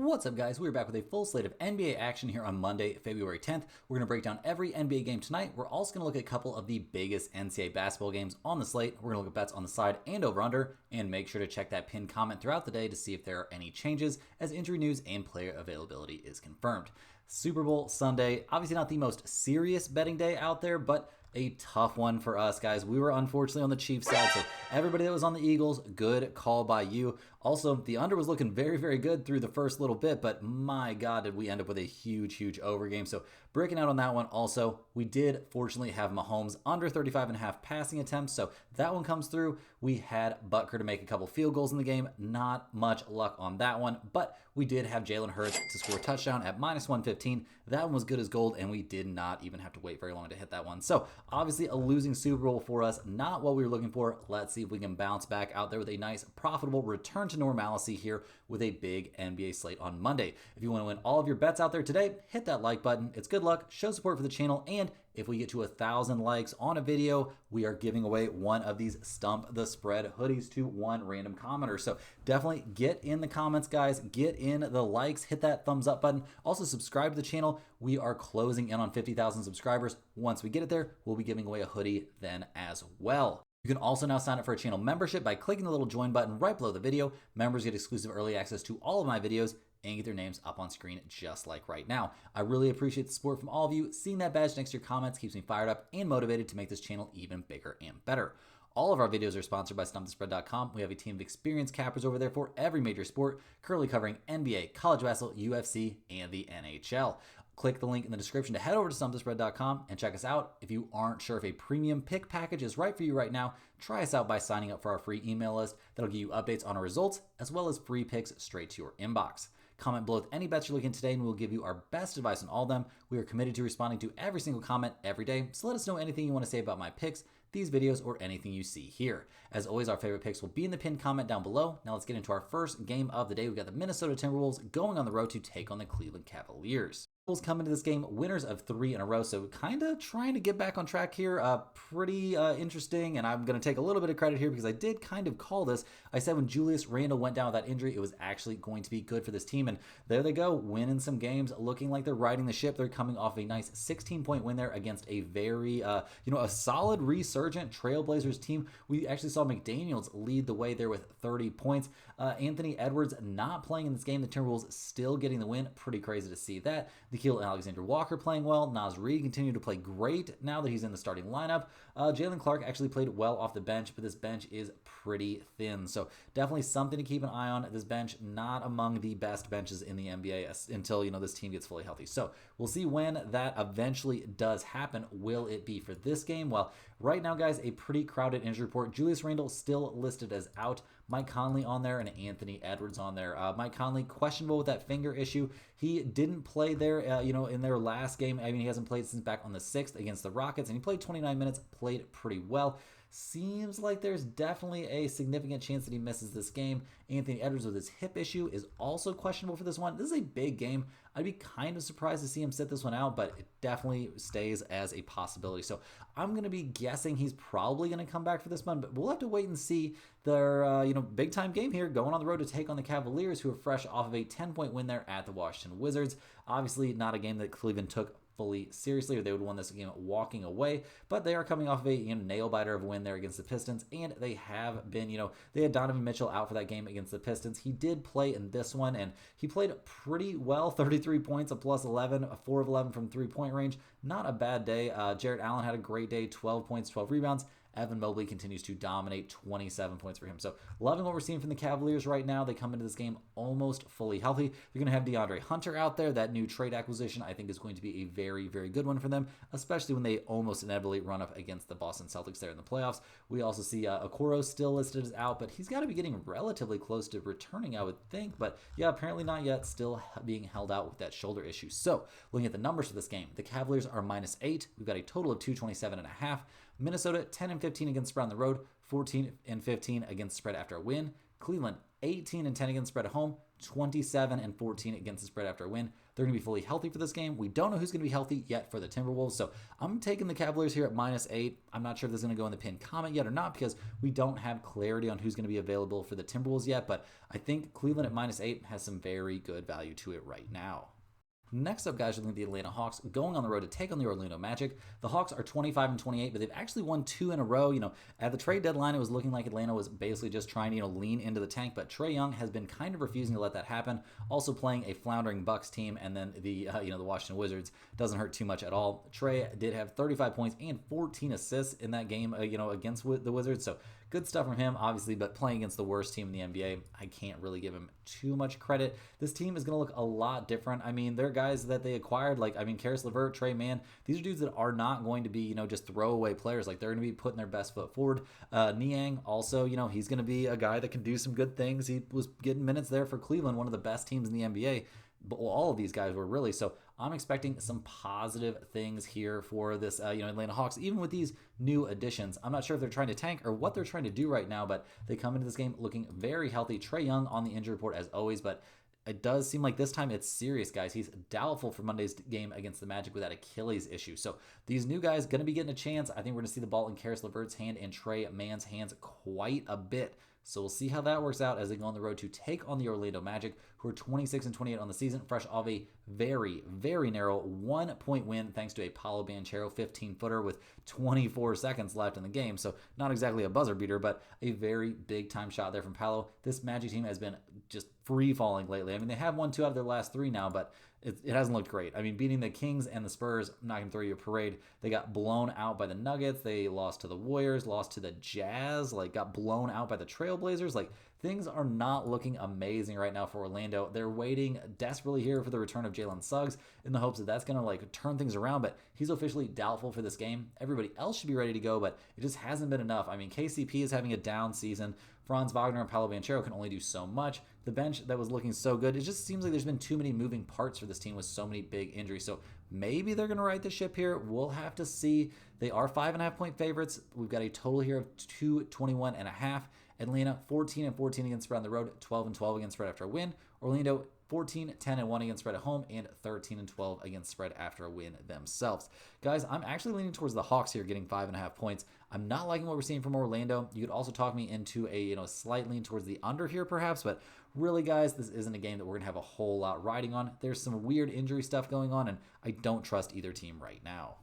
What's up, guys? We're back with a full slate of NBA action here on Monday, February 10th. We're going to break down every NBA game tonight. We're also going to look at a couple of the biggest NCAA basketball games on the slate. We're going to look at bets on the side and over-under, and make sure to check that pinned comment throughout the day to see if there are any changes as injury news and player availability is confirmed. Super Bowl Sunday, obviously not the most serious betting day out there, but a tough one for us, guys. We were unfortunately on the Chiefs side, so everybody that was on the Eagles, good call by you. Also, the under was looking very, very good through the first little bit, but my God, did we end up with a huge over game. So breaking out on that one also, we did fortunately have Mahomes under 35.5 passing attempts, so that one comes through. We had Butker to make a couple field goals in the game. Not much luck on that one, but we did have Jalen Hurts to score a touchdown at minus 115. That one was good as gold, and we did not even have to wait very long to hit that one. So obviously a losing Super Bowl for us, not what we were looking for. Let's see if we can bounce back out there with a nice profitable return to normalcy here with a big NBA slate on Monday. If you want to win all of your bets out there today, hit that like button. It's good luck, show support for the channel, and if we get to 1,000 likes on a video, we are giving away one of these Stump the Spread hoodies to one random commenter. So definitely get in the comments, guys. Get in the likes. Hit that thumbs up button. Also subscribe to the channel. We are closing in on 50,000 subscribers. Once we get it there, we'll be giving away a hoodie then as well. You can also now sign up for a channel membership by clicking the little join button right below the video. Members get exclusive early access to all of my videos and get their names up on screen just like right now. I really appreciate the support from all of you. Seeing that badge next to your comments keeps me fired up and motivated to make this channel even bigger and better. All of our videos are sponsored by StumpTheSpread.com. We have a team of experienced cappers over there for every major sport, currently covering NBA, college basketball, UFC, and the NHL. Click the link in the description to head over to StumpTheSpread.com and check us out. If you aren't sure if a premium pick package is right for you right now, try us out by signing up for our free email list. That'll give you updates on our results as well as free picks straight to your inbox. Comment below with any bets you're looking today, and we'll give you our best advice on all of them. We are committed to responding to every single comment every day, so let us know anything you want to say about my picks, these videos, or anything you see here. As always, our favorite picks will be in the pinned comment down below. Now let's get into our first game of the day. We've got the Minnesota Timberwolves going on the road to take on the Cleveland Cavaliers. Wolves come into this game winners of 3 in a row, so kind of trying to get back on track here. Pretty interesting, and I'm going to take a little bit of credit here because I did kind of call this. I said when Julius Randle went down with that injury, it was actually going to be good for this team, and there they go, winning some games, looking like they're riding the ship. They're coming off a nice 16-point win there against a very, a solid resurgent Trailblazers team. We actually saw McDaniels lead the way there with 30 points. Anthony Edwards not playing in this game. The Timberwolves still getting the win. Pretty crazy to see that. Nikhil Alexander-Walker playing well. Naz Reid continued to play great now that he's in the starting lineup. Jalen Clark actually played well off the bench, but this bench is pretty thin. So definitely something to keep an eye on. This bench not among the best benches in the NBA until, this team gets fully healthy. So we'll see when that eventually does happen. Will it be for this game? Well, right now, guys, a pretty crowded injury report. Julius Randle still listed as out. Mike Conley on there and Anthony Edwards on there. Mike Conley questionable with that finger issue. He didn't play there, in their last game. I mean, he hasn't played since back on the 6th against the Rockets, and he played 29 minutes, played pretty well. Seems like there's definitely a significant chance that he misses this game. Anthony Edwards with his hip issue is also questionable for this one. This is a big game. I'd be kind of surprised to see him sit this one out, but it definitely stays as a possibility. So I'm going to be guessing he's probably going to come back for this one, but we'll have to wait and see. Their big time game here, going on the road to take on the Cavaliers, who are fresh off of a 10-point win there at the Washington Wizards. Obviously not a game that Cleveland took fully seriously, or they would have won this game walking away, but they are coming off of a nail-biter of a win there against the Pistons, and they have been, they had Donovan Mitchell out for that game against the Pistons. He did play in this one, and he played pretty well, 33 points, a plus 11, a 4 of 11 from three-point range. Not a bad day. Jarrett Allen had a great day, 12 points, 12 rebounds. Evan Mobley continues to dominate, 27 points for him. So loving what we're seeing from the Cavaliers right now. They come into this game almost fully healthy. They're going to have DeAndre Hunter out there. That new trade acquisition, I think, is going to be a very, very good one for them, especially when they almost inevitably run up against the Boston Celtics there in the playoffs. We also see Okoro still listed as out, but he's got to be getting relatively close to returning, I would think. But yeah, apparently not yet. Still being held out with that shoulder issue. So looking at the numbers for this game, the Cavaliers are -8. We've got a total of 227.5. Minnesota 10-15 against spread on the road, 14-15 against spread after a win. Cleveland 18-10 against spread at home, 27 and 14 against the spread after a win. They're going to be fully healthy for this game. We don't know who's going to be healthy yet for the Timberwolves, so I'm taking the Cavaliers here at -8. I'm not sure if this is going to go in the pinned comment yet or not because we don't have clarity on who's going to be available for the Timberwolves yet, but I think Cleveland at -8 has some very good value to it right now. Next up, guys, we're looking at the Atlanta Hawks going on the road to take on the Orlando Magic. The Hawks are 25 and 28, but they've actually won 2 in a row. At the trade deadline, it was looking like Atlanta was basically just trying to, lean into the tank, but Trae Young has been kind of refusing to let that happen. Also playing a floundering Bucks team, and then the Washington Wizards doesn't hurt too much at all. Trae did have 35 points and 14 assists in that game, against the Wizards. So good stuff from him, obviously, but playing against the worst team in the NBA, I can't really give him too much credit. This team is going to look a lot different. I mean, they're guys that they acquired, Karis LeVert, Trey Mann. These are dudes that are not going to be, just throwaway players. Like, they're going to be putting their best foot forward. Niang, also, he's going to be a guy that can do some good things. He was getting minutes there for Cleveland, one of the best teams in the NBA. But all of these guys were really. So I'm expecting some positive things here for this, Atlanta Hawks, even with these new additions. I'm not sure if they're trying to tank or what they're trying to do right now, but they come into this game looking very healthy. Trae Young on the injury report as always, but it does seem like this time it's serious, guys. He's doubtful for Monday's game against the Magic with that Achilles issue. So these new guys going to be getting a chance. I think we're going to see the ball in Karis LeVert's hand and Trey Mann's hands quite a bit. So we'll see how that works out as they go on the road to take on the Orlando Magic, who are 26 and 28 on the season, fresh off a very, very narrow 1-point win thanks to a Paolo Banchero 15-footer with 24 seconds left in the game. So not exactly a buzzer beater, but a very big-time shot there from Paolo. This Magic team has been just free-falling lately. I mean, they have won 2 out of their last 3 now, but it hasn't looked great. I mean, beating the Kings and the Spurs, I'm not going to throw you a parade. They got blown out by the Nuggets. They lost to the Warriors, lost to the Jazz, got blown out by the Trailblazers. Things are not looking amazing right now for Orlando. They're waiting desperately here for the return of Jalen Suggs in the hopes that that's going to turn things around, but he's officially doubtful for this game. Everybody else should be ready to go, but it just hasn't been enough. I mean, KCP is having a down season. Franz Wagner and Paolo Banchero can only do so much. The bench that was looking so good, it just seems like there's been too many moving parts for this team with so many big injuries. So maybe they're going to right the ship here. We'll have to see. They are 5.5-point favorites. We've got a total here of 221.5. Atlanta 14 and 14 against spread on the road, 12 and 12 against spread after a win. Orlando 14, 10 and 1 against spread at home, and 13 and 12 against spread after a win themselves. Guys, I'm actually leaning towards the Hawks here, getting 5.5 points. I'm not liking what we're seeing from Orlando. You could also talk me into a slight lean towards the under here, perhaps, but really, guys, this isn't a game that we're gonna have a whole lot riding on. There's some weird injury stuff going on, and I don't trust either team right now.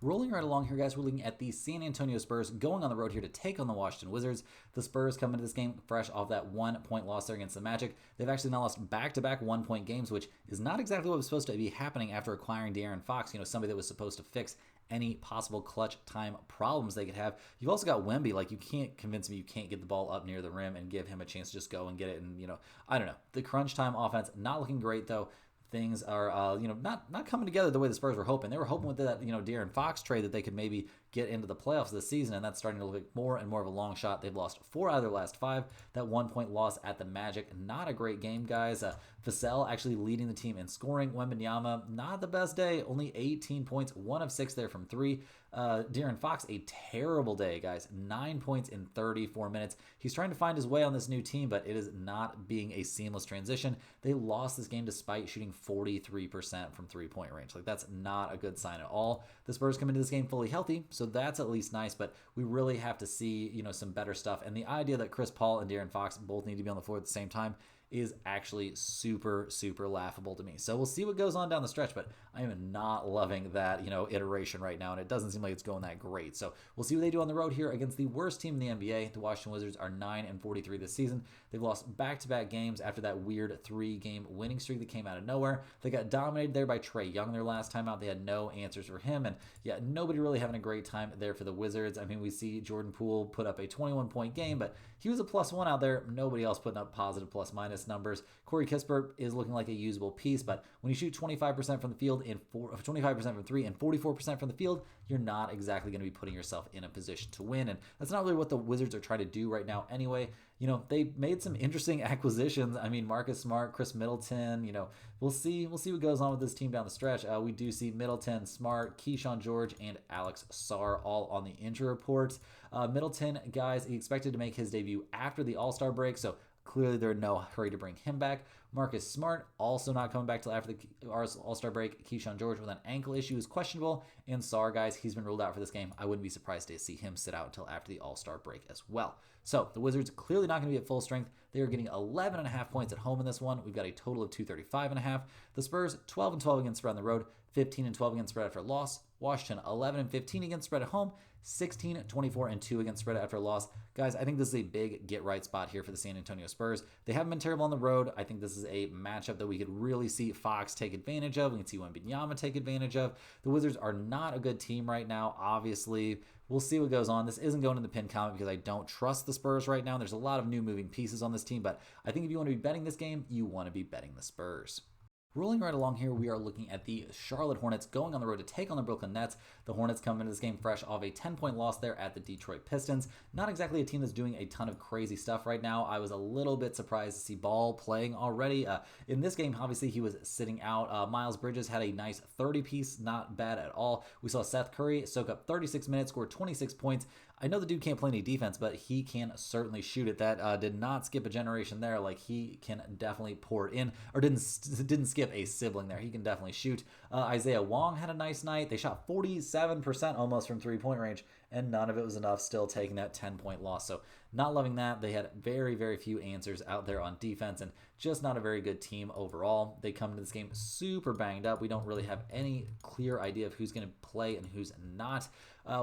Rolling right along here, guys, we're looking at the San Antonio Spurs going on the road here to take on the Washington Wizards. The Spurs come into this game fresh off that 1-point loss there against the Magic. They've actually now lost back-to-back 1-point games, which is not exactly what was supposed to be happening after acquiring De'Aaron Fox, somebody that was supposed to fix any possible clutch time problems they could have. You've also got Wemby. You can't convince me you can't get the ball up near the rim and give him a chance to just go and get it. And, I don't know. The crunch time offense, not looking great, though. Things are, not coming together the way the Spurs were hoping. They were hoping with that, De'Aaron Fox trade that they could maybe get into the playoffs this season, and that's starting to look like more and more of a long shot. They've lost 4 out of their last 5. That 1-point loss at the Magic, not a great game, guys. Vassell actually leading the team in scoring. Wembanyama, not the best day, only 18 points, 1 of 6 there from 3. De'Aaron Fox, a terrible day, guys. 9 points in 34 minutes. He's trying to find his way on this new team, but it is not being a seamless transition. They lost this game despite shooting 43% from 3-point range. That's not a good sign at all. The Spurs come into this game fully healthy, so that's at least nice, but we really have to see, some better stuff. And the idea that Chris Paul and De'Aaron Fox both need to be on the floor at the same time is actually super, super laughable to me. So we'll see what goes on down the stretch, but I am not loving that, iteration right now, and it doesn't seem like it's going that great. So we'll see what they do on the road here against the worst team in the NBA. The Washington Wizards are 9 and 43 this season. They've lost back-to-back games after that weird 3-game winning streak that came out of nowhere. They got dominated there by Trae Young their last time out. They had no answers for him, and nobody really having a great time there for the Wizards. I mean, we see Jordan Poole put up a 21-point game, but he was a +1 out there. Nobody else putting up positive plus-minus numbers. Corey Kispert is looking like a usable piece, but when you shoot 25% from the field and 25% from 3 and 44% from the field, you're not exactly going to be putting yourself in a position to win, and that's not really what the Wizards are trying to do right now anyway. They made some interesting acquisitions. I mean, Marcus Smart, Chris Middleton, we'll see what goes on with this team down the stretch. We do see Middleton, Smart, Keyshawn George, and Alex Sarr all on the injury reports. Middleton, guys, he expected to make his debut after the All-Star break, so clearly they're in no hurry to bring him back. Marcus Smart also not coming back till after the All-Star break. Keyshawn George with an ankle issue is questionable. And Sarr, guys, he's been ruled out for this game. I wouldn't be surprised to see him sit out until after the All-Star break as well. So the Wizards clearly not going to be at full strength. They are getting 11.5 points at home in this one. We've got a total of 235.5. The Spurs 12-12 against spread on the road, 15-12 against spread after a loss. Washington 11-15 against spread at home, 16-24-2 against spread after a loss. Guys, I think this is a big get-right spot here for the San Antonio Spurs. They haven't been terrible on the road. I think this is a matchup that we could really see Fox take advantage of. We can see Wembanyama take advantage of. The Wizards are not a good team right now, obviously. We'll see what goes on. This isn't going in the pin comment because I don't trust the Spurs right now. There's a lot of new moving pieces on this team, but I think if you want to be betting this game, you want to be betting the Spurs. Rolling right along here, we are looking at the Charlotte Hornets going on the road to take on the Brooklyn Nets. The Hornets come into this game fresh off a 10-point loss there at the Detroit Pistons. Not exactly a team that's doing a ton of crazy stuff right now. I was a little bit surprised to see Ball playing already. In this game, obviously, he was sitting out. Miles Bridges had a nice 30-piece, not bad at all. We saw Seth Curry soak up 36 minutes, score 26 points. I know the dude can't play any defense, but he can certainly shoot it. That did not skip a generation there. Like, he can definitely pour it in, or didn't skip a sibling there. He can definitely shoot. Isaiah Wong had a nice night. They shot 47% almost from three-point range, and none of it was enough, still taking that 10-point loss. So not loving that. They had very, very few answers out there on defense, and just not a very good team overall. They come into this game super banged up. We don't really have any clear idea of who's going to play and who's not.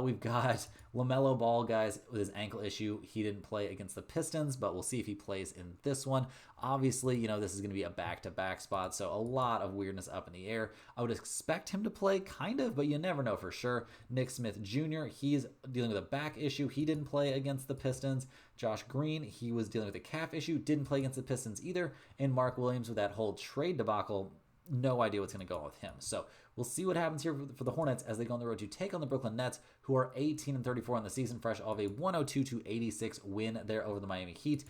We've got LaMelo Ball, guys, with his ankle issue. He didn't play against the Pistons, but we'll see if he plays in this one. Obviously, this is going to be a back-to-back spot, so a lot of weirdness up in the air. I would expect him to play, kind of, but you never know for sure. Nick Smith Jr., he's dealing with a back issue. He didn't play against the Pistons. Josh Green, he was dealing with a calf issue, didn't play against the Pistons either. And Mark Williams with that whole trade debacle, no idea what's going to go on with him. So we'll see what happens here for the Hornets as they go on the road to take on the Brooklyn Nets, who are 18-34 on the season, fresh off a 102-86 win there over the Miami Heat.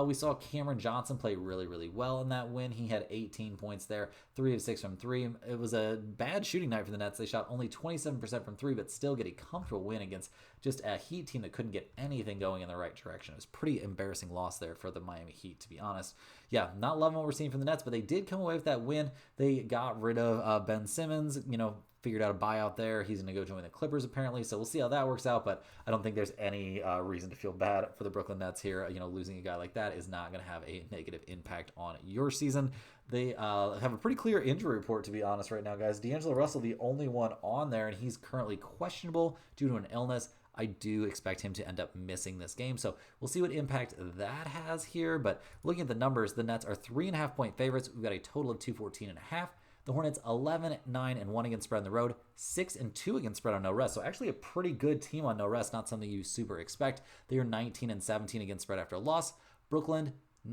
We saw Cameron Johnson play really, really well in that win. He had 18 points there, 3 of 6 from 3. It was a bad shooting night for the Nets. They shot only 27% from 3, but still get a comfortable win against just a Heat team that couldn't get anything going in the right direction. It was a pretty embarrassing loss there for the Miami Heat, to be honest. Yeah, not loving what we're seeing from the Nets, but they did come away with that win. They got rid of Ben Simmons, figured out a buyout there. He's going to go join the Clippers apparently, so we'll see how that works out, but I don't think there's any reason to feel bad for the Brooklyn Nets here. Losing a guy like that is not going to have a negative impact on your season. They have a pretty clear injury report, to be honest, right now, guys. D'Angelo Russell, the only one on there, and he's currently questionable due to an illness. I do expect him to end up missing this game, so we'll see what impact that has here. But looking at the numbers, the Nets are 3.5-point favorites. We've got a total of 214.5. The Hornets 11-9-1 against spread on the road, 6-2 against spread on no rest. So actually a pretty good team on no rest, not something you super expect. They are 19-17 against spread after a loss. Brooklyn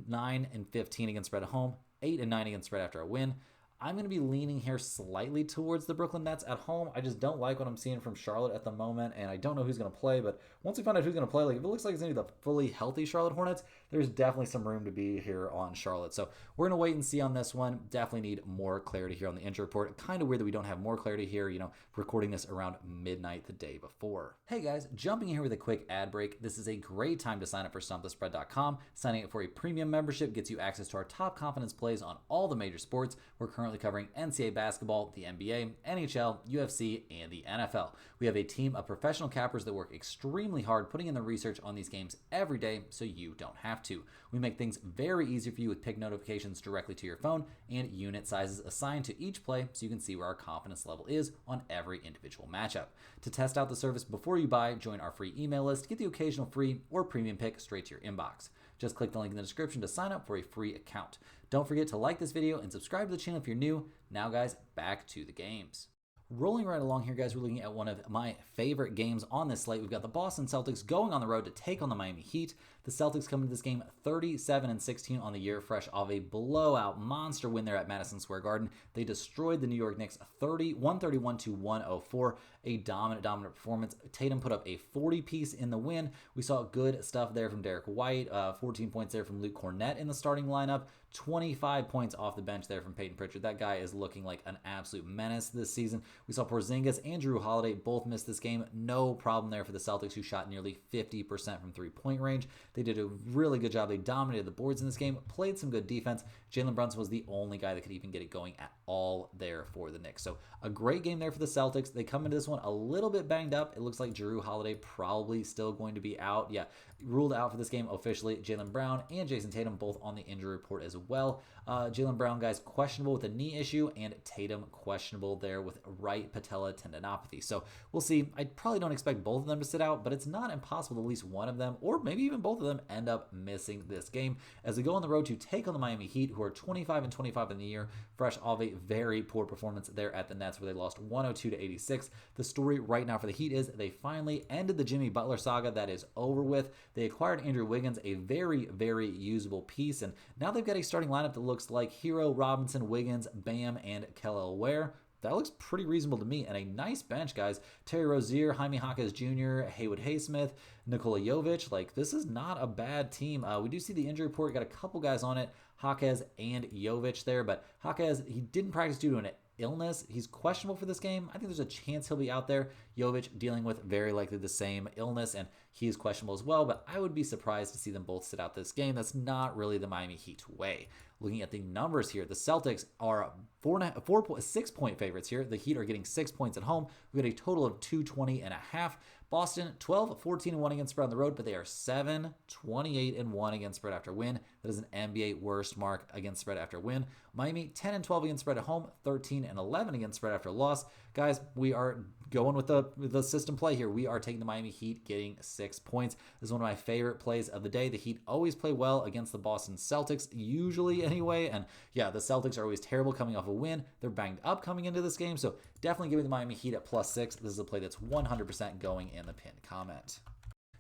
9-15 against spread at home, 8-9 against spread after a win. I'm going to be leaning here slightly towards the Brooklyn Nets at home. I just don't like what I'm seeing from Charlotte at the moment, and I don't know who's going to play, but once we find out who's going to play, if it looks like it's going to be the fully healthy Charlotte Hornets, there's definitely some room to be here on Charlotte. So we're going to wait and see on this one. Definitely need more clarity here on the injury report. Kind of weird that we don't have more clarity here, recording this around midnight the day before. Hey guys, jumping in here with a quick ad break. This is a great time to sign up for StompTheSpread.com. Signing up for a premium membership gets you access to our top confidence plays on all the major sports. We're currently covering NCAA basketball, the NBA, NHL, UFC, and the NFL. We have a team of professional cappers that work extremely hard putting in the research on these games every day so you don't have to. We make things very easy for you with pick notifications directly to your phone and unit sizes assigned to each play so you can see where our confidence level is on every individual matchup. To test out the service before you buy, join our free email list, get the occasional free or premium pick straight to your inbox. Just click the link in the description to sign up for a free account. Don't forget to like this video and subscribe to the channel if you're new. Now guys, back to the games. Rolling right along here, guys, we're looking at one of my favorite games on this slate. We've got the Boston Celtics going on the road to take on the Miami Heat. The Celtics come into this game 37-16 on the year, fresh off a blowout monster win there at Madison Square Garden. They destroyed the New York Knicks 131-104. A dominant performance. Tatum put up a 40-piece in the win. We saw good stuff there from Derek White, 14 points there from Luke Cornett in the starting lineup. 25 points off the bench there from Peyton Pritchard. That guy is looking like an absolute menace this season. We saw Porzingis and Drew Holiday both miss this game. No problem there for the Celtics, who shot nearly 50% from three-point range. They did a really good job. They dominated the boards in this game, played some good defense. Jalen Brunson was the only guy that could even get it going at all there for the Knicks. So a great game there for the Celtics. They come into this one a little bit banged up. It looks like Drew Holiday probably still going to be out. Yeah, ruled out for this game officially. Jaylen Brown and Jason Tatum both on the injury report as well. Jaylen Brown, guys, questionable with a knee issue, and Tatum questionable there with right patella tendinopathy. So we'll see. I probably don't expect both of them to sit out, but it's not impossible that at least one of them, or maybe even both of them, end up missing this game as they go on the road to take on the Miami Heat, who are 25-25 in the year, fresh off a very poor performance there at the Nets, where they lost 102-86. The story right now for the Heat is they finally ended the Jimmy Butler saga. That is over with. They acquired Andrew Wiggins, a very, very usable piece, and now they've got a starting lineup that looks like Hero, Robinson, Wiggins, Bam, and Kel'el Ware. That looks pretty reasonable to me, and a nice bench, guys. Terry Rozier, Jaime Jaquez Jr., Haywood Highsmith, Nikola Jovic. Like, this is not a bad team. We do see the injury report. Got a couple guys on it, Jaquez and Jovic there, but Jaquez, he didn't practice due to an illness. He's questionable for this game. I think there's a chance he'll be out there. Jovic dealing with very likely the same illness, and he's questionable as well, but I would be surprised to see them both sit out this game. That's not really the Miami Heat way. Looking at the numbers here, the Celtics are 6-point favorites here. The Heat are getting 6 points at home. We got a total of 220.5. Boston 12-14-1 against spread on the road, but they are 7-28-1 against spread after win. That is an NBA worst mark against spread after win. Miami 10-12 against spread at home, 13-11 against spread after loss. Guys, we are going with the system play here. We are taking the Miami Heat, getting 6 points. This is one of my favorite plays of the day. The Heat always play well against the Boston Celtics, usually anyway. And yeah, the Celtics are always terrible coming off a win. They're banged up coming into this game. So definitely give me the Miami Heat at +6. This is a play that's 100% going in the pinned comment.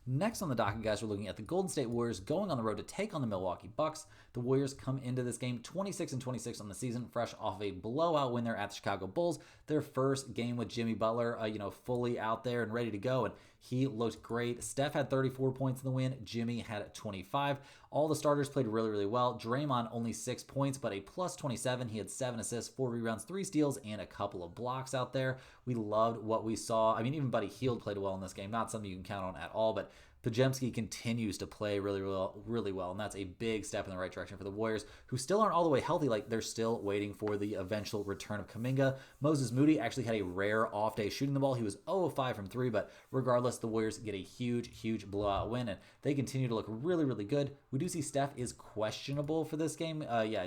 Next on the docket, guys, we're looking at the Golden State Warriors going on the road to take on the Milwaukee Bucks. The Warriors come into this game 26-26 on the season, fresh off a blowout win there at the Chicago Bulls. Their first game with Jimmy Butler, fully out there and ready to go, and he looked great. Steph had 34 points in the win. Jimmy had 25. All the starters played really, really well. Draymond only 6 points, but a +27. He had 7 assists, 4 rebounds, 3 steals, and a couple of blocks out there. We loved what we saw. I mean, even Buddy Hield played well in this game. Not something you can count on at all, but Podziemski continues to play really well, and that's a big step in the right direction for the Warriors, who still aren't all the way healthy. Like, they're still waiting for the eventual return of Kuminga. Moses Moody actually had a rare off day shooting the ball. He was 0 of 5 from 3, but regardless, the Warriors get a huge blowout win, and they continue to look really good. We do see Steph is questionable for this game,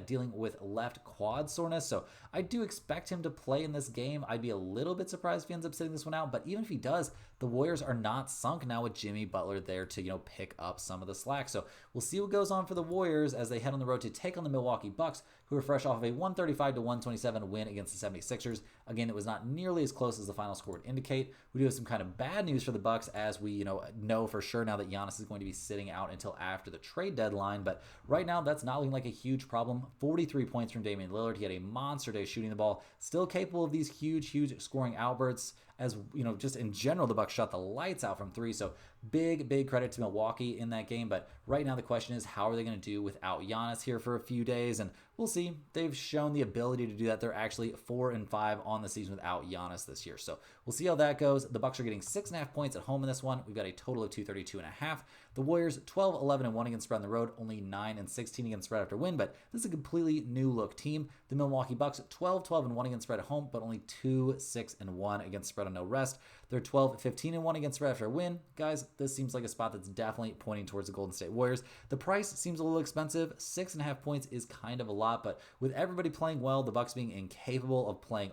dealing with left quad soreness, so I do expect him to play in this game. I'd be a little bit surprised if he ends up sitting this one out, but even if he does, the Warriors are not sunk now with Jimmy Butler there to pick up some of the slack. So we'll see what goes on for the Warriors as they head on the road to take on the Milwaukee Bucks, who are fresh off of a 135-127 win against the 76ers. Again, it was not nearly as close as the final score would indicate. We do have some kind of bad news for the Bucks, as we know for sure now that Giannis is going to be sitting out until after the trade deadline. But right now, that's not looking like a huge problem. 43 points from Damian Lillard. He had a monster day shooting the ball. Still capable of these huge scoring outbursts. As just in general, the Bucks shot the lights out from 3. So big credit to Milwaukee in that game. But right now the question is, how are they going to do without Giannis here for a few days? And we'll see. They've shown the ability to do that. They're actually 4-5 on the season without Giannis this year. So we'll see how that goes. The Bucks are getting 6.5 points at home in this one. We've got a total of 232.5. The Warriors 12-11-1 against spread on the road, only 9-16 against spread after win. But this is a completely new look team. The Milwaukee Bucks 12-12-1 against spread at home, but only 2-6-1 against spread on no rest. They're 12-15-1 against spread after win. Guys, this seems like a spot that's definitely pointing towards the Golden State Warriors. The price seems a little expensive. 6.5 points is kind of a lot, but with everybody playing well, the Bucks being incapable of playing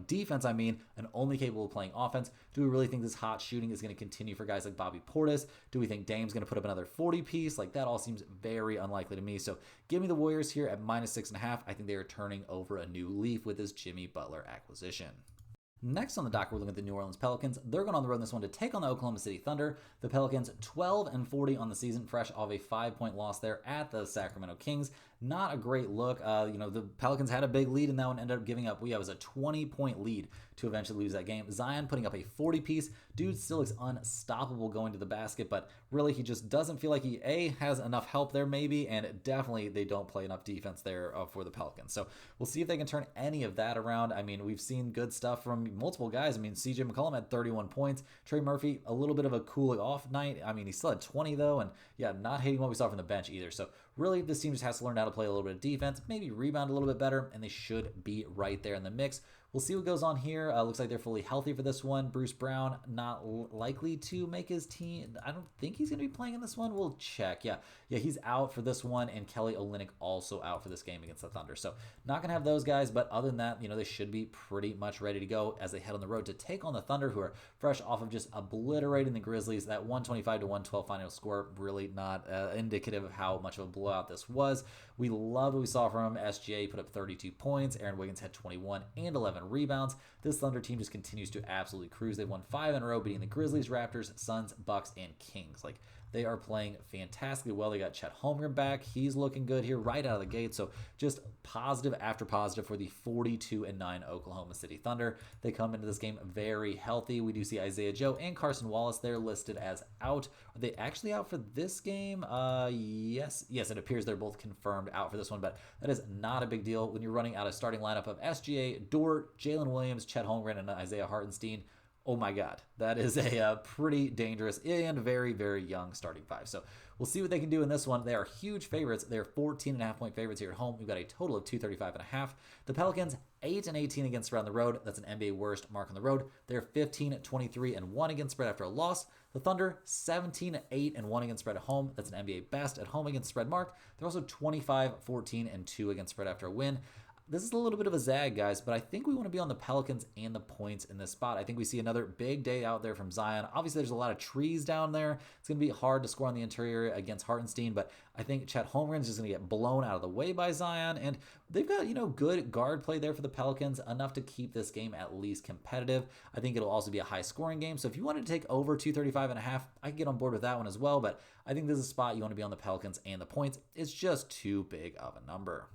defense, and only capable of playing offense, do we really think this hot shooting is going to continue for guys like Bobby Portis? Do we think Dame's going to put up another 40 piece? Like, that all seems very unlikely to me. So give me the Warriors here at -6.5. I think they are turning over a new leaf with this Jimmy Butler acquisition. Next on the docket, we're looking at the New Orleans Pelicans. They're going on the road in this one to take on the Oklahoma City Thunder. The Pelicans 12-40 on the season, fresh off a 5-point loss there at the Sacramento Kings. Not a great look. The Pelicans had a big lead in that one, ended up giving up. It was a 20-point lead to eventually lose that game. Zion putting up a 40-piece. Dude still looks unstoppable going to the basket, but really he just doesn't feel like he has enough help there maybe, and definitely they don't play enough defense there for the Pelicans. So we'll see if they can turn any of that around. I mean, we've seen good stuff from multiple guys. I mean, CJ McCollum had 31 points. Trey Murphy, a little bit of a cooling off night. I mean, he still had 20 though, and yeah, not hating what we saw from the bench either. So really, this team just has to learn how to play a little bit of defense, maybe rebound a little bit better, and they should be right there in the mix. We'll see what goes on here. Looks like they're fully healthy for this one. Bruce Brown not likely to make his team. I don't think he's going to be playing in this one. We'll check. Yeah, he's out for this one, and Kelly Olynyk also out for this game against the Thunder. So not going to have those guys, but other than that, they should be pretty much ready to go as they head on the road to take on the Thunder, who are fresh off of just obliterating the Grizzlies. That 125-112 final score really not indicative of how much of a blowout this was. We love what we saw from him. SGA put up 32 points. Aaron Wiggins had 21 and 11 rebounds. This Thunder team just continues to absolutely cruise. They've won 5 in a row, beating the Grizzlies, Raptors, Suns, Bucks, and Kings. They are playing fantastically well. They got Chet Holmgren back. He's looking good here right out of the gate. So just positive after positive for the 42-9 Oklahoma City Thunder. They come into this game very healthy. We do see Isaiah Joe and Carson Wallace. They're listed as out. Are they actually out for this game? Yes, it appears they're both confirmed out for this one, but that is not a big deal when you're running out a starting lineup of SGA, Dort, Jalen Williams, Chet Holmgren, and Isaiah Hartenstein. Oh my God, that is a pretty dangerous and very, very young starting five. So we'll see what they can do in this one. They are huge favorites. They're 14.5-point favorites here at home. We've got a total of 235.5. The Pelicans 8-18 against spread on the road. That's an NBA worst mark on the road. They're 15-23-1 against spread after a loss. The Thunder 17-8-1 against spread at home. That's an NBA best at home against spread mark. They're also 25-14-2 against spread after a win. This is a little bit of a zag, guys, but I think we want to be on the Pelicans and the points in this spot. I think we see another big day out there from Zion. Obviously, there's a lot of trees down there. It's going to be hard to score on the interior against Hartenstein, but I think Chet Holmgren is just going to get blown out of the way by Zion, and they've got, good guard play there for the Pelicans, enough to keep this game at least competitive. I think it'll also be a high-scoring game, so if you wanted to take over 235.5, I could get on board with that one as well, but I think this is a spot you want to be on the Pelicans and the points. It's just too big of a number.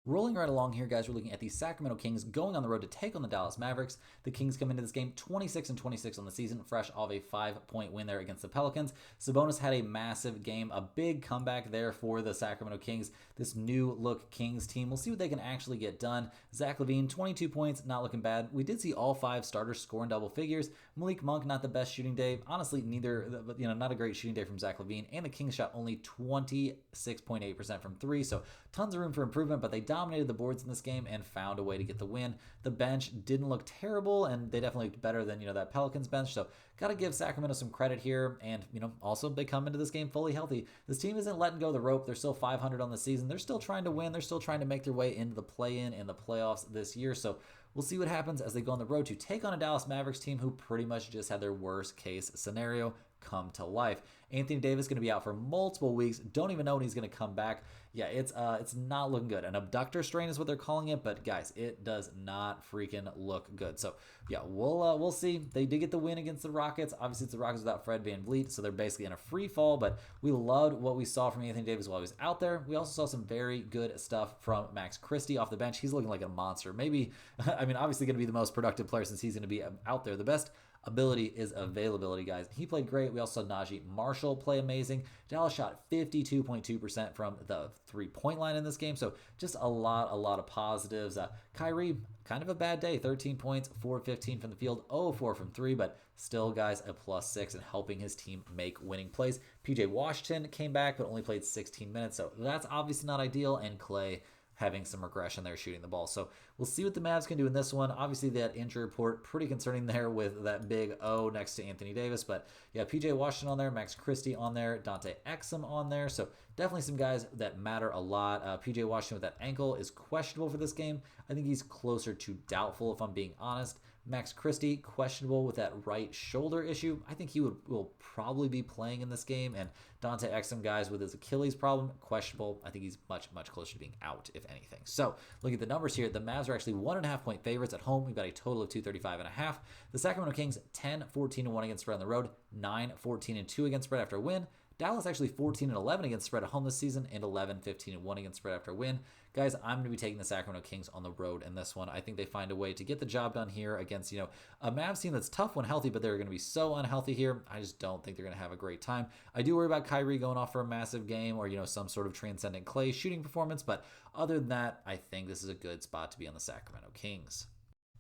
Rolling right along here, guys, we're looking at the Sacramento Kings going on the road to take on the Dallas Mavericks. The Kings come into this game 26-26 on the season, fresh off a 5-point win there against the Pelicans. Sabonis had a massive game, a big comeback there for the Sacramento Kings, this new look Kings team. We'll see what they can actually get done. Zach LaVine, 22 points, not looking bad. We did see all 5 starters score in double figures. Malik Monk, not the best shooting day. Honestly, neither, not a great shooting day from Zach LaVine. And the Kings shot only 26.8% from 3, so tons of room for improvement, but they dominated the boards in this game and found a way to get the win. The bench didn't look terrible, and they definitely looked better than that Pelicans bench. So got to give Sacramento some credit here. And also they come into this game fully healthy. This team isn't letting go of the rope. They're still 500 on the season. They're still trying to win. They're still trying to make their way into the play-in and the playoffs this year. So we'll see what happens as they go on the road to take on a Dallas Mavericks team who pretty much just had their worst case scenario come to life. Anthony Davis going to be out for multiple weeks. Don't even know when he's going to come back. Yeah, it's not looking good. An abductor strain is what they're calling it, but guys, it does not freaking look good. So yeah, we'll see. They did get the win against the Rockets. Obviously, it's the Rockets without Fred VanVleet, so they're basically in a free fall. But we loved what we saw from Anthony Davis while he was out there. We also saw some very good stuff from Max Christie off the bench. He's looking like a monster. Maybe, obviously going to be the most productive player since he's going to be out there. The best ability is availability, guys. He played great. We also saw Najee Marshall play amazing. Dallas shot 52.2% from the three-point line in this game, so just a lot of positives. Kyrie, kind of a bad day. 13 points, 4-15 from the field, 0-4 from 3, but still, guys, a +6 and helping his team make winning plays. PJ Washington came back, but only played 16 minutes, so that's obviously not ideal, and Clay having some regression there shooting the ball. So we'll see what the Mavs can do in this one. Obviously, that injury report, pretty concerning there with that big O next to Anthony Davis. But yeah, PJ Washington on there, Max Christie on there, Dante Exum on there. So definitely some guys that matter a lot. PJ Washington with that ankle is questionable for this game. I think he's closer to doubtful, if I'm being honest. Max Christie, questionable with that right shoulder issue. I think he will probably be playing in this game. And Dante Exum, guys, with his Achilles problem, questionable. I think he's much, much closer to being out, if anything. So, look at the numbers here. The Mavs are actually 1.5-point favorites at home. We've got a total of 235.5. The Sacramento Kings, 10-14-1 against spread on the road, 9-14-2 against spread after a win. Dallas actually 14-11 against spread at home this season, and 11-15-1 against spread after a win. Guys, I'm going to be taking the Sacramento Kings on the road in this one. I think they find a way to get the job done here against, a Mavs team that's tough when healthy, but they're going to be so unhealthy here. I just don't think they're going to have a great time. I do worry about Kyrie going off for a massive game or, some sort of transcendent Clay shooting performance, but other than that, I think this is a good spot to be on the Sacramento Kings.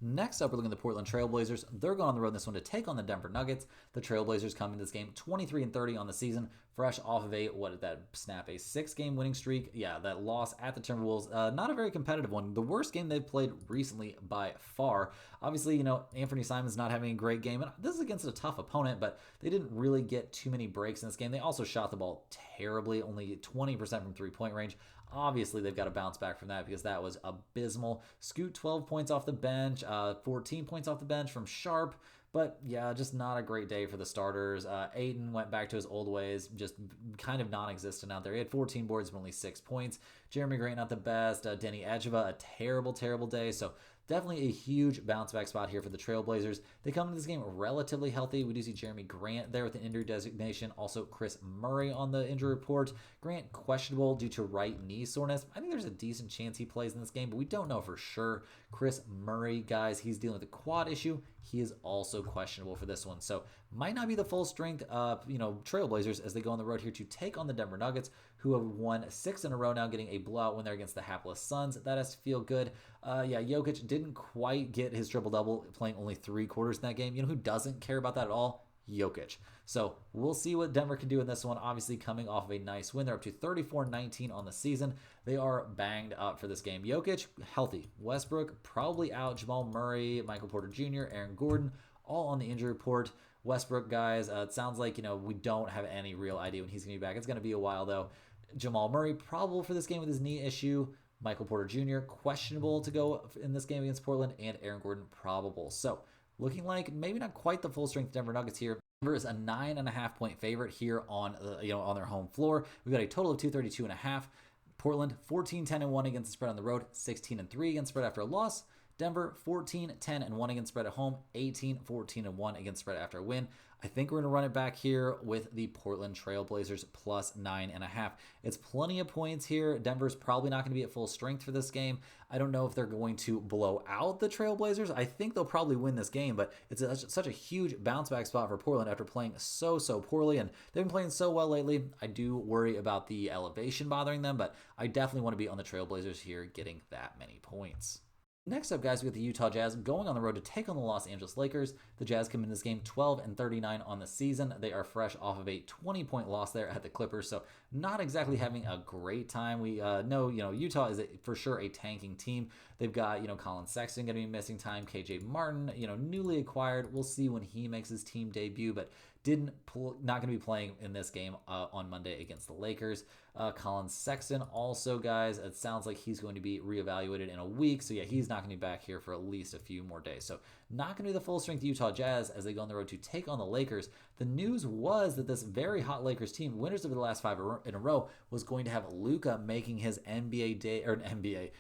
Next up, we're looking at the Portland Trailblazers. They're going on the road in this one to take on the Denver Nuggets. The Trailblazers come into this game 23-30 on the season, fresh off of a 6-game winning streak. Yeah, that loss at the Timberwolves, not a very competitive one. The worst game they've played recently by far. Obviously, Anthony Simon's not having a great game, and this is against a tough opponent, but they didn't really get too many breaks in this game. They also shot the ball terribly, only 20% from three-point range. Obviously, they've got to bounce back from that because that was abysmal. Scoot 12 points off the bench, 14 points off the bench from Sharp. But yeah, just not a great day for the starters. Ayton went back to his old ways, just kind of non-existent out there. He had 14 boards, but only 6 points. Jeremy Grant, not the best. Denny Adjeva, a terrible, terrible day. So definitely a huge bounce back spot here for the Trailblazers. They come into this game relatively healthy. We do see Jeremy Grant there with an injury designation. Also Chris Murray on the injury report. Grant questionable due to right knee soreness. I think there's a decent chance he plays in this game, but we don't know for sure. Chris Murray, guys, he's dealing with a quad issue. He is also questionable for this one. So might not be the full strength Trailblazers as they go on the road here to take on the Denver Nuggets, who have won 6 in a row now, getting a blowout when they're against the hapless Suns. That has to feel good. Jokic didn't quite get his triple-double, playing only 3 quarters in that game. You know who doesn't care about that at all? Jokic. So we'll see what Denver can do in this one. Obviously coming off of a nice win. They're up to 34-19 on the season. They are banged up for this game. Jokic, healthy. Westbrook, probably out. Jamal Murray, Michael Porter Jr., Aaron Gordon, all on the injury report. Westbrook, guys, it sounds like, we don't have any real idea when he's going to be back. It's going to be a while, though. Jamal Murray, probable for this game with his knee issue. Michael Porter Jr., questionable to go in this game against Portland. And Aaron Gordon, probable. So looking like maybe not quite the full strength Denver Nuggets here. Denver is a 9.5-point favorite here on on their home floor. We've got a total of 232.5. Portland 14-10-1 against the spread on the road, 16-3 against spread after a loss. Denver 14-10-1 against spread at home, 18-14-1 against spread after a win. I think we're going to run it back here with the Portland Trailblazers plus 9.5. It's plenty of points here. Denver's probably not going to be at full strength for this game. I don't know if they're going to blow out the Trailblazers. I think they'll probably win this game, but it's such a huge bounce back spot for Portland after playing so poorly, and they've been playing so well lately. I do worry about the elevation bothering them, but I definitely want to be on the Trailblazers here getting that many points. Next up, guys, we have the Utah Jazz going on the road to take on the Los Angeles Lakers. The Jazz come in this game 12-39 on the season. They are fresh off of a 20-point loss there at the Clippers, so not exactly having a great time. We know, Utah is for sure a tanking team. They've got, Colin Sexton going to be missing time. KJ Martin, newly acquired. We'll see when he makes his team debut, but not going to be playing in this game on Monday against the Lakers. Colin Sexton also, guys, it sounds like he's going to be reevaluated in a week. So yeah, he's not going to be back here for at least a few more days. So not going to be the full strength Utah Jazz as they go on the road to take on the Lakers. The news was that this very hot Lakers team, winners of the last 5 in a row, was going to have Luka making his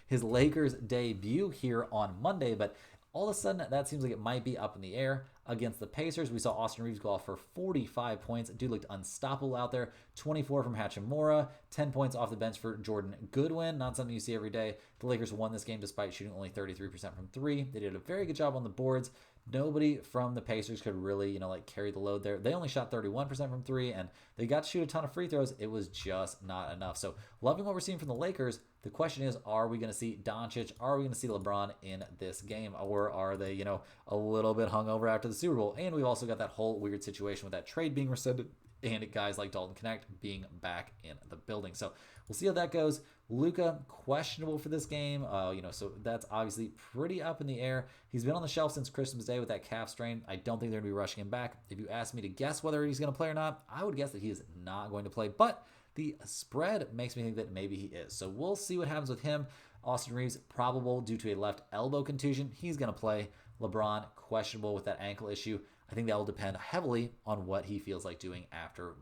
his Lakers debut here on Monday, but all of a sudden, that seems like it might be up in the air. Against the Pacers, we saw Austin Reeves go off for 45 points. Dude looked unstoppable out there. 24 from Hachimura, 10 points off the bench for Jordan Goodwin. Not something you see every day. The Lakers won this game despite shooting only 33% from 3. They did a very good job on the boards. Nobody from the Pacers could really, carry the load there. They only shot 31% from 3, and they got to shoot a ton of free throws. It was just not enough. So, loving what we're seeing from the Lakers. The question is, are we going to see Doncic? Are we going to see LeBron in this game? Or are they, a little bit hungover after the Super Bowl? And we've also got that whole weird situation with that trade being rescinded and guys like Dalton Knecht being back in the building. So we'll see how that goes. Luka, questionable for this game. So that's obviously pretty up in the air. He's been on the shelf since Christmas Day with that calf strain. I don't think they're going to be rushing him back. If you ask me to guess whether he's going to play or not, I would guess that he is not going to play. But the spread makes me think that maybe he is. So we'll see what happens with him. Austin Reeves, probable due to a left elbow contusion. He's going to play. LeBron, questionable with that ankle issue. I think that will depend heavily on what he feels like doing after,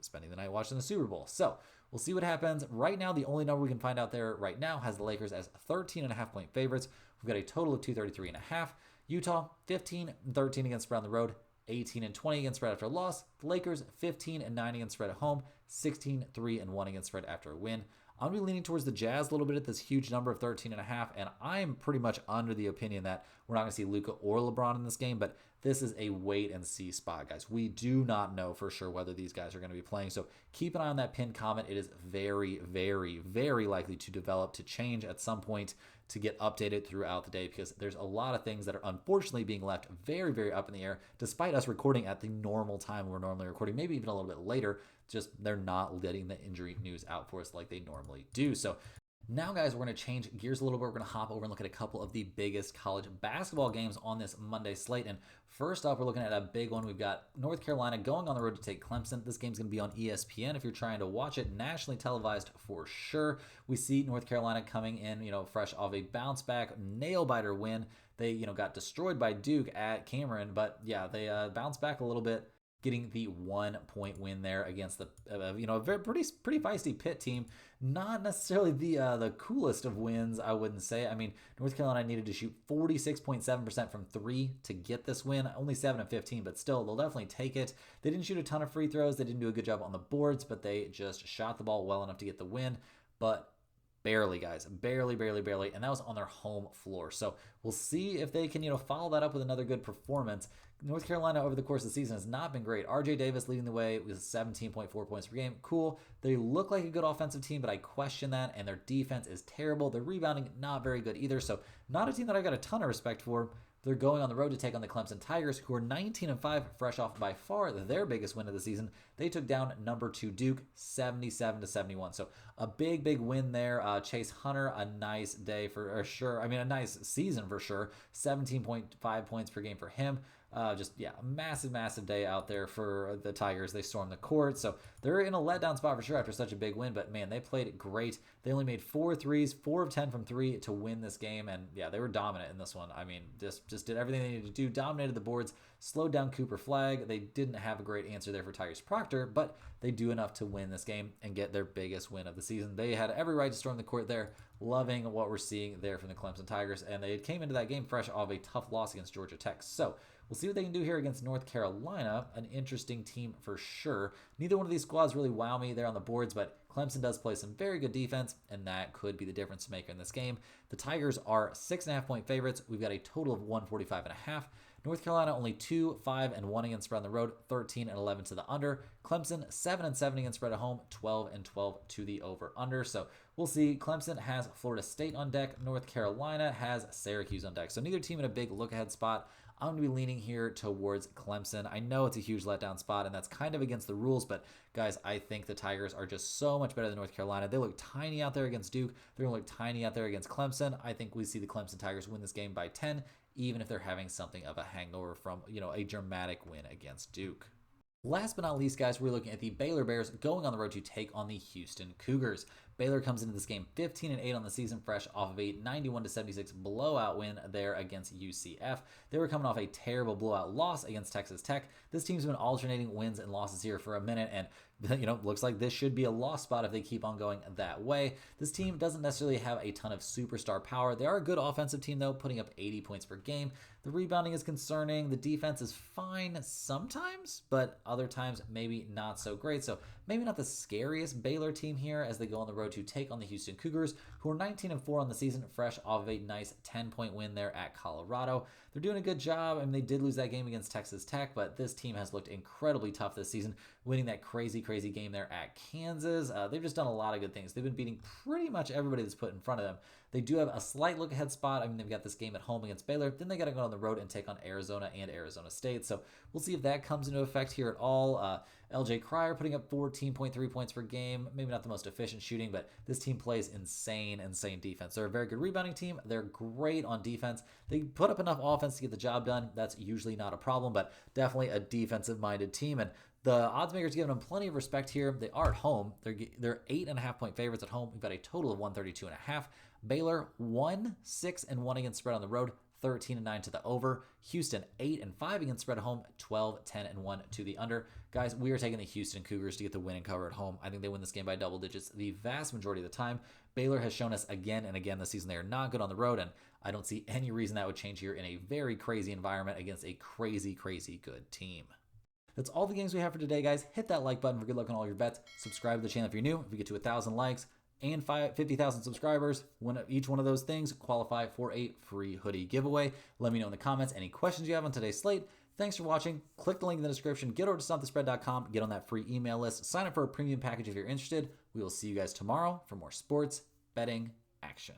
spending the night watching the Super Bowl. So we'll see what happens. Right now, the only number we can find out there right now has the Lakers as 13.5-point favorites. We've got a total of 233.5. Utah, 15-13 against spread on the road, 18-20 against spread after a loss. The Lakers, 15-9 against spread at home, 16-3-1 against spread after a win. I'm going to be leaning towards the Jazz a little bit at this huge number of 13.5, and I'm pretty much under the opinion that we're not going to see Luka or LeBron in this game, but this is a wait-and-see spot, guys. We do not know for sure whether these guys are going to be playing, so keep an eye on that pinned comment. It is very, very, very likely to develop, to change at some point, to get updated throughout the day, because there's a lot of things that are unfortunately being left very, very up in the air, despite us recording at the normal time we're normally recording, maybe even a little bit later. Just they're not letting the injury news out for us like they normally do. So now, guys, we're going to change gears a little bit. We're going to hop over and look at a couple of the biggest college basketball games on this Monday slate. And first off, we're looking at a big one. We've got North Carolina going on the road to take Clemson. This game's going to be on ESPN if you're trying to watch it. Nationally televised for sure. We see North Carolina coming in, fresh off a bounce back nail-biter win. They, got destroyed by Duke at Cameron, but yeah, they bounced back a little bit, getting the 1-point win there against the a very pretty feisty Pitt team. Not necessarily the coolest of wins, I wouldn't say. I mean, North Carolina needed to shoot 46.7% from three to get this win. Only 7 of 15, but still, they'll definitely take it. They didn't shoot a ton of free throws. They didn't do a good job on the boards, but they just shot the ball well enough to get the win. But barely, guys. Barely. And that was on their home floor. So we'll see if they can, follow that up with another good performance. North Carolina over the course of the season has not been great. RJ Davis leading the way with 17.4 points per game. Cool. They look like a good offensive team, but I question that. And their defense is terrible. Their rebounding, not very good either. So not a team that I got a ton of respect for. They're going on the road to take on the Clemson Tigers, who are 19-5, fresh off by far their biggest win of the season. They took down number 2 Duke, 77-71. So a big win there. Chase Hunter, a nice day for sure. I mean, a nice season for sure. 17.5 points per game for him. A massive day out there for the Tigers. They stormed the court, so they're in a letdown spot for sure after such a big win, but man, they played great. They only made 4 threes, 4 of 10 from 3 to win this game, and yeah, they were dominant in this one. I mean, just did everything they needed to do, dominated the boards, slowed down Cooper Flagg. They didn't have a great answer there for Tyrese Proctor, but they do enough to win this game and get their biggest win of the season. They had every right to storm the court there. Loving what we're seeing there from the Clemson Tigers, and they came into that game fresh off a tough loss against Georgia Tech. So we'll see what they can do here against North Carolina, an interesting team for sure. Neither one of these squads really wow me there on the boards, but Clemson does play some very good defense, and that could be the difference maker in this game. The Tigers are 6.5-point favorites. We've got a total of 145.5. North Carolina only 2-5-1 against spread on the road, 13-11 to the under. Clemson 7-7 against spread at home, 12-12 to the over/under. So we'll see. Clemson has Florida State on deck. North Carolina has Syracuse on deck. So neither team in a big look-ahead spot. I'm going to be leaning here towards Clemson. I know it's a huge letdown spot, and that's kind of against the rules, but guys, I think the Tigers are just so much better than North Carolina. They look tiny out there against Duke. They're going to look tiny out there against Clemson. I think we see the Clemson Tigers win this game by 10, even if they're having something of a hangover from, a dramatic win against Duke. Last but not least, guys, we're looking at the Baylor Bears going on the road to take on the Houston Cougars. Baylor comes into this game 15-8 on the season, fresh off of a 91-76 blowout win there against UCF. They were coming off a terrible blowout loss against Texas Tech. This team's been alternating wins and losses here for a minute, and looks like this should be a loss spot if they keep on going that way. This team doesn't necessarily have a ton of superstar power. They are a good offensive team, though, putting up 80 points per game. The rebounding is concerning. The defense is fine sometimes, but other times maybe not so great. So maybe not the scariest Baylor team here as they go on the road to take on the Houston Cougars, who are 19-4 on the season, fresh off of a nice 10-point win there at Colorado. They're doing a good job. I mean, they did lose that game against Texas Tech, but this team has looked incredibly tough this season, winning that crazy game there at Kansas. They've just done a lot of good things. They've been beating pretty much everybody that's put in front of them. They do have a slight look-ahead spot. I mean, they've got this game at home against Baylor. Then they got to go on the road and take on Arizona and Arizona State. So we'll see if that comes into effect here at all. LJ Cryer putting up 14.3 points per game. Maybe not the most efficient shooting, but this team plays insane defense. They're a very good rebounding team. They're great on defense. They put up enough offense to get the job done. That's usually not a problem, but definitely a defensive-minded team. And the odds makers giving them plenty of respect here. They are at home. They're 8.5-point favorites at home. We've got a total of 132.5. Baylor 1-6-1 against spread on the road, 13-9 to the over. Houston 8-5 against spread at home, 12-10-1 to the under. Guys, we are taking the Houston Cougars to get the win and cover at home. I think they win this game by double digits the vast majority of the time. Baylor has shown us again and again this season they are not good on the road, and I don't see any reason that would change here in a very crazy environment against a crazy, crazy good team. That's all the games we have for today, guys. Hit that like button for good luck on all your bets. Subscribe to the channel if you're new. If we get to 1,000 likes and 50,000 subscribers, each one of those things qualify for a free hoodie giveaway. Let me know in the comments any questions you have on today's slate. Thanks for watching. Click the link in the description. Get over to stopthespread.com. Get on that free email list. Sign up for a premium package if you're interested. We will see you guys tomorrow for more sports betting action.